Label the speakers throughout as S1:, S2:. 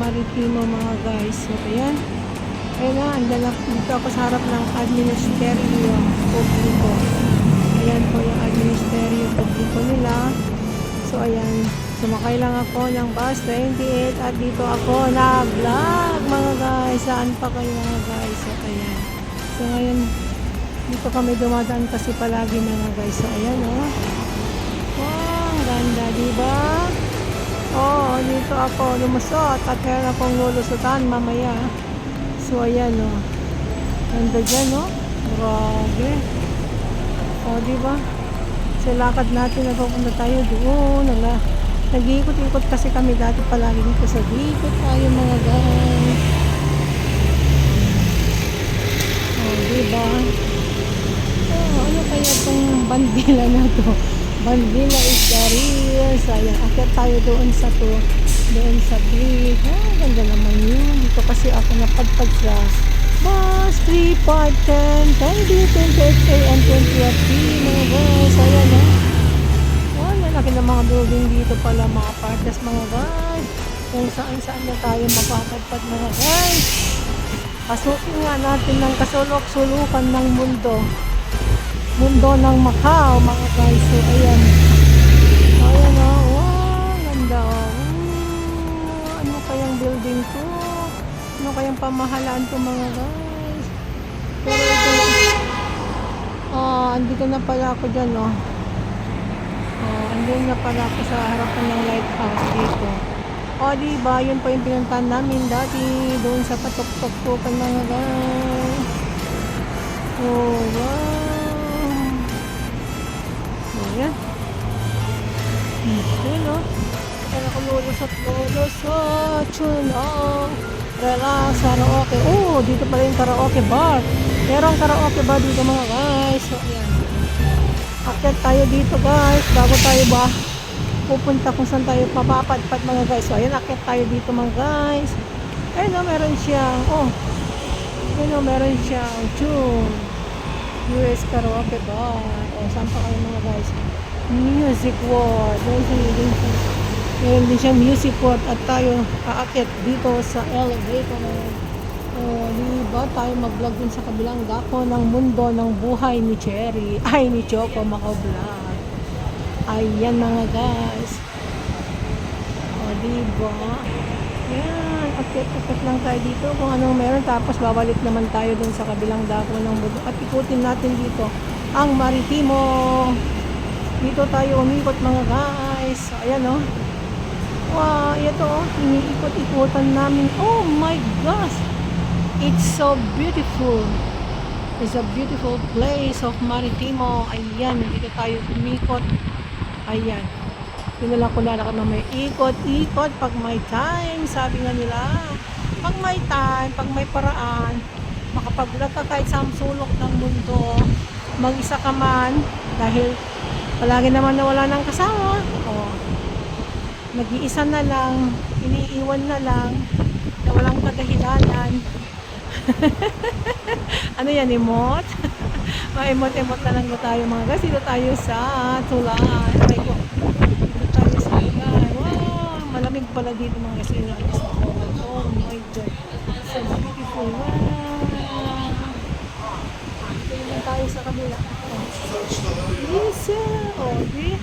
S1: Maritimo mga guys. So ayan. Ayan na, andala dito ako sa harap ng Administerio Publiko. Ayan po yung Administerio Publiko nila. So ayan, sumakay lang ako ng bus 28 at dito ako na-vlog mga guys. Saan pa kayo mga guys? So ayan. So ngayon, dito kami dumadaan kasi palagi mga guys. So ayan oh. Wow, ang ganda diba? Oh, dito ako lumusot at meron akong lulusutan mamaya. So ayan oh. Ganda dyan oh. Grabe. Oh, diba? So lakad natin, nagpupunta tayo doon. Nag-iikot-ikot kasi kami dati palagi dito sa dito tayo mga guys. Oh, diba? Oh, ano kaya itong bandila na to? Bandila is the real. So ayan, akit tayo doon sa bridge. Ah, ganda naman yun. Dito kasi ako napadpad sa bus 3510 10B28A and 20P mga guys. Ayan o. Oh, malaki ng mga building dito pala, mga parkas mga guys. Kung saan na tayo mapapadpad mga guys. Pasukin nga natin ng kasulok-sulukan ng mundo. Mundo ng Macau mga guys. So ayan. Ayan o. Wow, ganda o. Ano kayang building to? Ano kayang pamahalaan to mga guys? Pero ito, andito na pala ako dyan, no? Andito na pala ako sa harapan ng lighthouse dito. Diba, yun pa yung pinuntahan namin dati, doon sa patok-tok-tokan mga guys. Wow. Ayan. Yun, no? Kaya ako lulusot, chunong. Relax, karaoke. Oh, dito pala yung karaoke bar. Merong karaoke bar dito mga guys. So, ayan. Akyat tayo dito guys. Bago tayo ba pupunta kung saan tayo papapadpad mga guys. So, ayan, akyat tayo dito mga guys. Ayun o, meron siyang, meron siyang US karaoke bar. Saan pa kayo mga guys? Music world. Meron din siyang music world at tayo aakit dito sa elevator. Diba tayo mag-vlog din sa kabilang dako ng mundo ng buhay ni Cherry. Ay, ni Choco Macau Vlog. Ayan mga guys. Diba? Yan. Akit lang tayo dito kung anong meron. Tapos babalik naman tayo dun sa kabilang dako ng mundo. At ikutin natin dito ang Maritimo. Dito tayo umikot mga guys. Ayan o. Wow, ito oh, iniikot-ikutan namin. Oh my gosh! It's so beautiful. It's a beautiful place of Maritimo. Ayan, dito tayo umikot. Ayan. Yun na lang kung lalakad na may ikot-ikot pag may time. Sabi nga nila, pag may time, pag may paraan, makapagbulat ka kahit sa sulok ng mundo. Mag-isa ka man, dahil palagi naman na wala ng kasama. Nag-iisa na lang, iniiwan na lang, na walang kadahilanan. Ano yan, emot? Ma-emot-emot na lang na tayo mga guys. Dito tayo sa tulay. Dito tayo sa tulay. Wow, malamig pala dito mga guys. Oh my God. So beautiful. Wow. Dito tayo sa kabila. Yes, diba?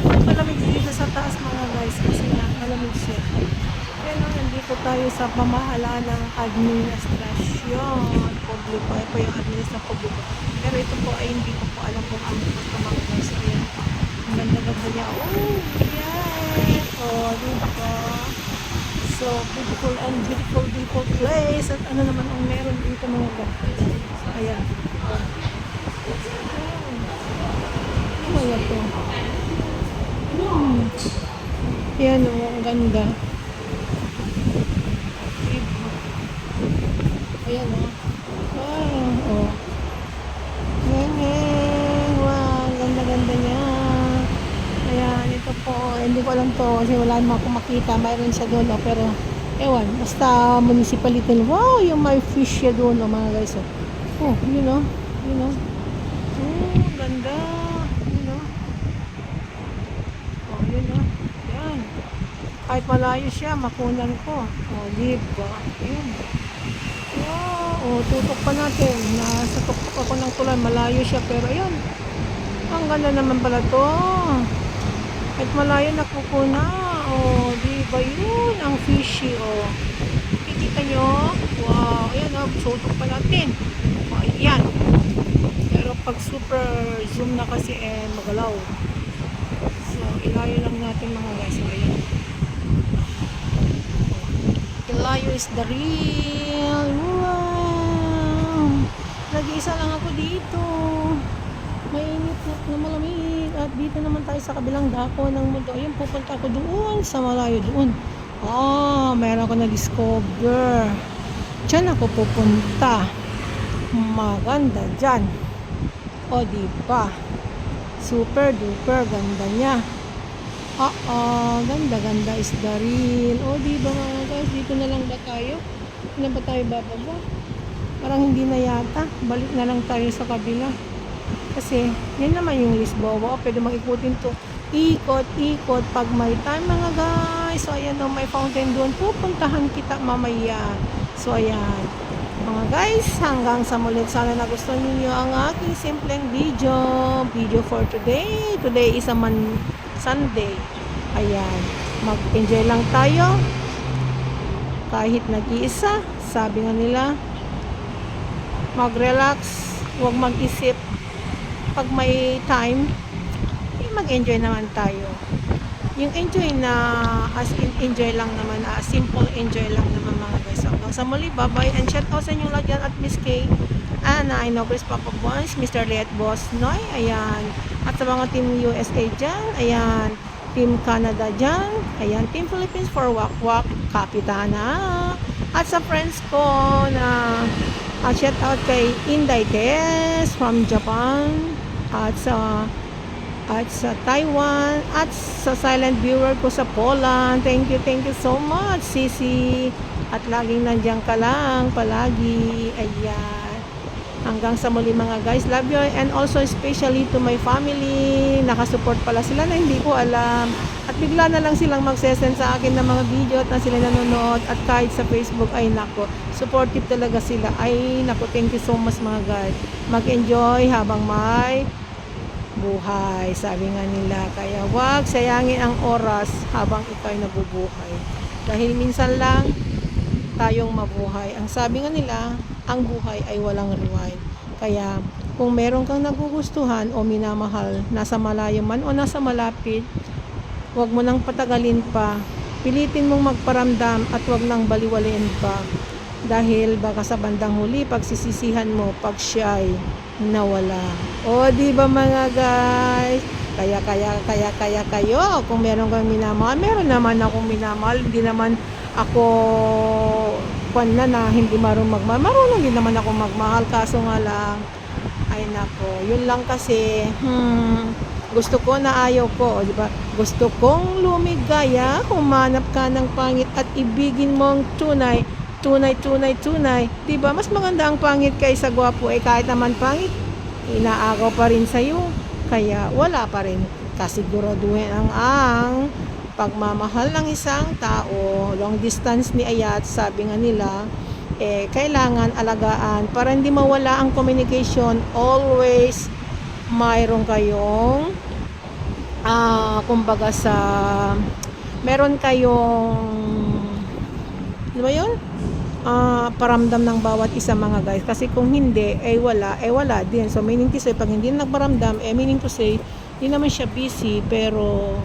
S1: Malamig dito sa taas mga guys kasi nga malamig siya. Kaya nandito tayo sa pamahalaan ng administrasyon publiko. Ito po yung administrasyon publiko. Pero ito po ay hindi ko po alam kung ano ito mga guys. Ayan. Ang ganda-ganda niya. Oh, yes! Diba? So, beautiful and beautiful place. At ano naman ang meron dito mga guys. So, ayan. Ano yan to? Yan o, ang ganda. Ayan o. Wow. Wow, ang ganda-ganda niya. Ayan, ito po. Hindi ko alam to kasi wala naman akong makita. Mayroon siya doon pero ewan, basta municipality. Wow, yung may fish siya doon mga guys. Yun o. Ganda. Yun o. Yan. yun. Kahit malayo siya, makunan ko. O, diba? Yun. Wow, o, tutok pa natin. Nasa tuktok ako ng tulay. Malayo siya, pero yun. Ang ganda naman pala to. Kahit malayo, nakukuna. O, diba yun? Ang fishy, o. Kikita nyo? Wow, ayan, o. Tutok pa natin. O, ayan. Pero pag super zoom na kasi, magalaw. So, ilayo lang natin mga guys. So, ayan. Ilayo is the real. Wow! Nag-iisa lang ako dito. Mainit na malamig. At dito naman tayo sa kabilang dako ng mundo. Ayun, pupunta ako doon sa malayo doon. Meron ako na-discover. Diyan ako pupunta. Maganda dyan. O, diba? Super duper ganda niya. Ganda is the real. O, diba mga guys, dito na lang ba tayo? Hindi ba tayo bababa? Parang hindi na yata. Balik na lang tayo sa kabila. Kasi, yan naman yung Lisboa. Pwede mag-ikutin to. Ikot pag may time mga guys. So, ayan o, may fountain doon. Pupuntahan kita mamaya. So, ayan. Mga guys, hanggang sa mulit. Sana nagustuhan niyo ang aking simpleng video for today. Today is a Sunday. Ayan. Mag-enjoy lang tayo. Kahit nag-iisa. Sabi nga nila, mag-relax. Huwag mag-isip. Pag may time, mag-enjoy naman tayo. Yung enjoy na as in enjoy lang naman, simple enjoy lang naman mga guys. So, hanggang sa muli, bye-bye. And shout out sa inyong lahat dyan at Miss K, Anna, I know Chris Papa Bones, Mr. Liet Boss Noy, ayan. At sa mga team USA dyan, ayan. Team Canada dyan, ayan. Team Philippines for Wak Wak, Kapitana. At sa friends ko na shout out kay Inday Tess from Japan. At sa Taiwan, at sa silent viewer ko sa Poland. Thank you so much, Sisi. At laging nandiyan ka lang, palagi. Ayan. Hanggang sa muli mga guys, love you. And also especially to my family. Nakasupport pala sila na hindi ko alam. At bigla na lang silang magsesend sa akin ng mga video at na sila nanonood. At kahit sa Facebook, ay nako, supportive talaga sila. Ay nako, thank you so much mga guys. Mag-enjoy habang may buhay, sabi nga nila. Kaya wag sayangin ang oras habang ikaw'y nabubuhay, dahil minsan lang tayong mabuhay. Ang sabi nga nila, ang buhay ay walang rewind. Kaya kung meron kang nagugustuhan o minamahal, nasa malayo man o nasa malapit, wag mo nang patagalin pa. Pilitin mong magparamdam at wag nang baliwalain pa, dahil baka sa bandang huli pagsisisihan mo pag siya'y nawala. O, di ba mga guys? Kaya kayo, kung meron kang minamahal, meron naman akong minamahal. Hindi naman ako na hindi marunong magmahal. Marunong din naman ako magmahal, kaso nga lang, ay nako, yun lang kasi, gusto ko na ayaw ko, di ba? Gusto kong lumigaya, humanap ka ng pangit at ibigin mong tunay. Diba? Mas maganda ang pangit kaysa gwapo. Kahit naman pangit, inaagaw pa rin sa'yo. Kaya wala pa rin kasiguraduhin ang pagmamahal ng isang tao. Long distance ni Ayat, sabi nga nila, kailangan alagaan para hindi mawala ang communication. Always mayroon kayong kumbaga meron kayong, di ba yun? Paramdam ng bawat isa mga guys, kasi kung hindi wala din. So meaning to say, pag hindi nagparamdam, meaning to say hindi naman siya busy, pero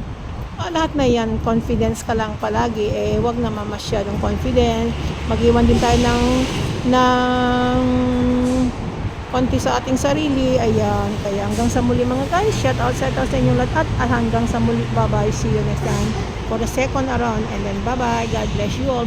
S1: lahat na yan, confidence ka lang palagi. Wag naman masyadong confident. Mag-iwan din tayo ng konti sa ating sarili. Ayan, kaya hanggang sa muli mga guys, shout out sa inyong lahat, at hanggang sa muli, bye bye, see you next time for the second round, and then bye bye, God bless you all.